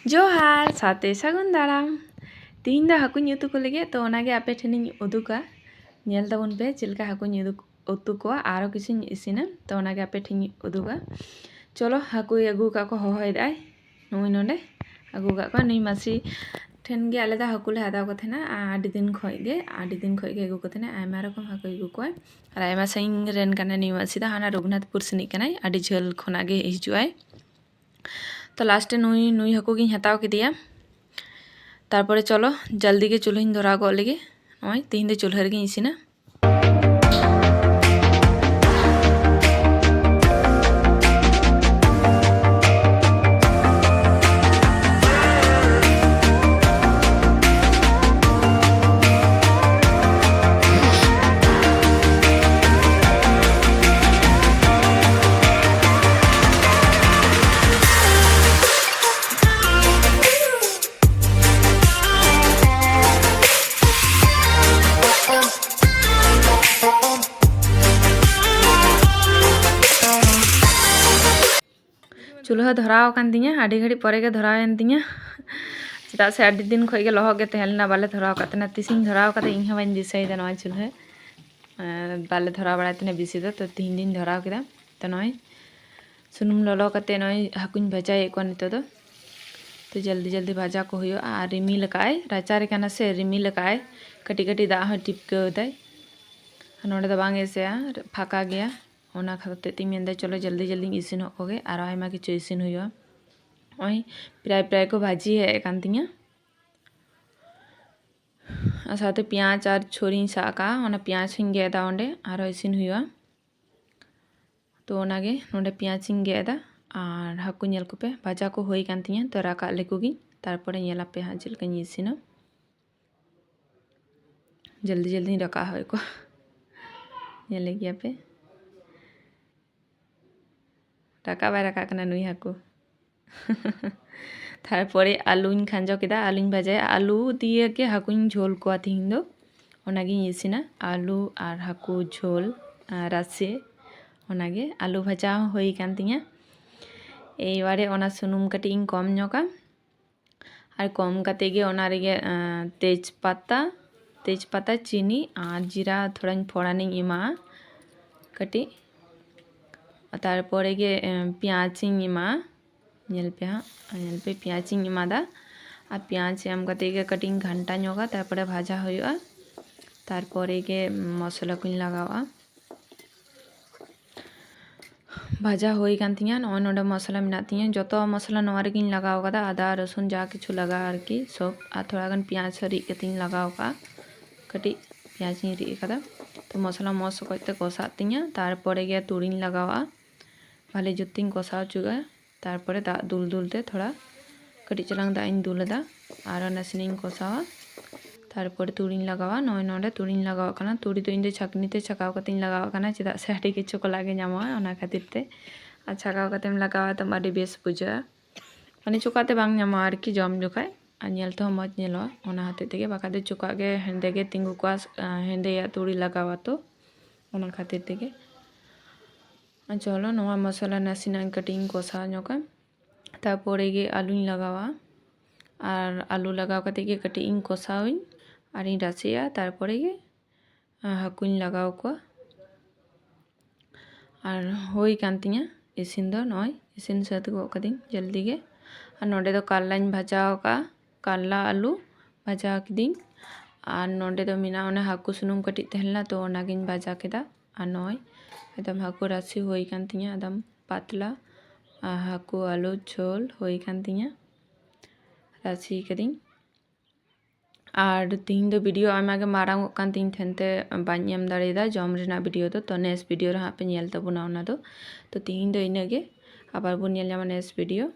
जोहार साथे सागुन दाराम तीन दा हाकुनी उतु को लगे तो ओनागे आपे ठेनी उदुका नेल ताबुन पे चिलका हाकुनी उतु को आरो किसी इसिना तो ओनागे आपे ठेनी उदुका चलो हाकु अगु का को होय दाय नुई नोंडे अगु का को नुई मासी ठेन गे आले दा हाकुले हादा को थेना आडी दिन खोय गे अगु को थेना आयमा रकम हाकु अगु को और आयमा साइन रेन काना नुई मासी दा हाना रघुनाथपुर सनी कनाय आडी झल खोनागे हिजुआय तो लास्टे नुई हाकु गिन हताव किदिया तारपरे चलो जल्दी के चूल्हा धरा गो लगे नय तीन दे चूल्हा रे इसिना चूल्हा धराव कान तिया आडी घड़ी परे के धरावेन तिया चेदा से आडी दिन खोय के लहग के तहलना बाले धराव कातना तिसिन धराव काते इन हवाइन दिसाई दा नय चूल्हा बाले धराव बड़ा तने बिसी दो तो तीन दिन धराव केदा तो नय सुनुम ललो काते नय हाकुन भजाए को नितो दो तो जल्दी जल्दी भाजा को हुयो आ रिमिल काय राचारे काना से रिमिल काय कटी कटी दा ह टिपके दाय नोडे दा बांगे से फाका गया ओना खाते ती मेंदा चलो जल्दी जल्दी इसिन होगे और आयमा किछु इसिन हुयो ओय प्राय प्राय को भाजी है कांतिया साथे प्याज और छोरी साका ओना प्याज हिंगे दा ओंडे और इसिन हुयो तो ओनागे नोडे प्याज हिंगे दा और हाकु नेल को पे भाजा को होई कांतिया तो राका लेकुगी तारपरे नेला पे हाजिल कनी इसिन जल्दी जल्दी रका होय को नेले गया पे रका बाय रका कना नुई हाकु तारपरे आलूइन खांजो केदा आलूइन भाजाय आलू दिए के हाकुइन झोल को थिंग दो ओनागे इसिना आलू और हाकु झोल रासे ओनागे आलू भाजा होई कान तिया एबारे ओना सुनुम कटिंग कम नोका और कम काते गे ओना रेगे तेजपाता चीनी और जीरा थोड़ा फोड़ानी इमा कटी तारपरे गे पियाजिंग इमा नेल पे पियाजिंग इमा दा और पियाज एम कते गे कटिंग घंटा नोगा तारपरे भाजा होयुआ तारपरे गे मसला कुन लगावा भाजा होई कान तिया नय नोडे मसला मिना तिया जतो मसला नोआरे किन लगाव कदा आदा रसुन जा किछु लगा आरकी सब आ थोड़ा गन पियाज री कतिन लगाव का कटी पियाज री कदा तो मसला मस कते कसा तिया तारपरे गे तुरिन लगावा भाले जुतिन कसा चुगा तारपरे दा दुल दुलते थोड़ा कटी चलांग दा इन दुलदा आरो नसिनिन कसावा तारपरे तुरिन लगावा नय नोडे तुरिन लगावा कना तुरी तो इनदे छकनीते छकाव कतिन लगावा कना चेदा से आडी किछु को लागे ᱧᱟᱢᱚᱜᱼᱟ ओना खातिरते आ छकाव कतेम लगावा तो आडी बेस बुझा माने चुकाते बांग ᱧᱟᱢᱚᱜᱼᱟ आरकी जम जोखाय आ नेल तो मज नेलोआ ओना हाते तेगे बाका दे चुका गे हेंदे गे तिंगु को हेंदे या तुरी लगावा तो ओना खातिर तेगे चलो नवा मसला नासिना कटिंग कसा नोका तारपरे गे आलू लगावा और आलू लगाव कते गे कटिंग कसाविन और इन रासिया तारपरे गे हाकुन लगाव को और होई कांतिया इसिन दो नय इसिन साथ गो कदिन जल्दी गे और नोडे दो काल्लाइन भाजाव का काल्ला आलू भाजा किदिन और नोडे दो मिना ओना हाकु सुनुम कटी तहलना तो ओनागिन भाजा केदा और नय एकदम हाकु राशि होई कान तिया एकदम पातला हाकु आलू झोल होई कान तिया राशि कदिन और तीन दो वीडियो आमागे मारांग कान तीन थेनते बाñ एम दाड़ेदा जम रेना वीडियो तो नेक्स्ट वीडियो रे पे नेल तबुना ओना दो तो तीन दो इनागे आबार बन नेल ᱧᱟᱢᱟ नेक्स्ट वीडियो।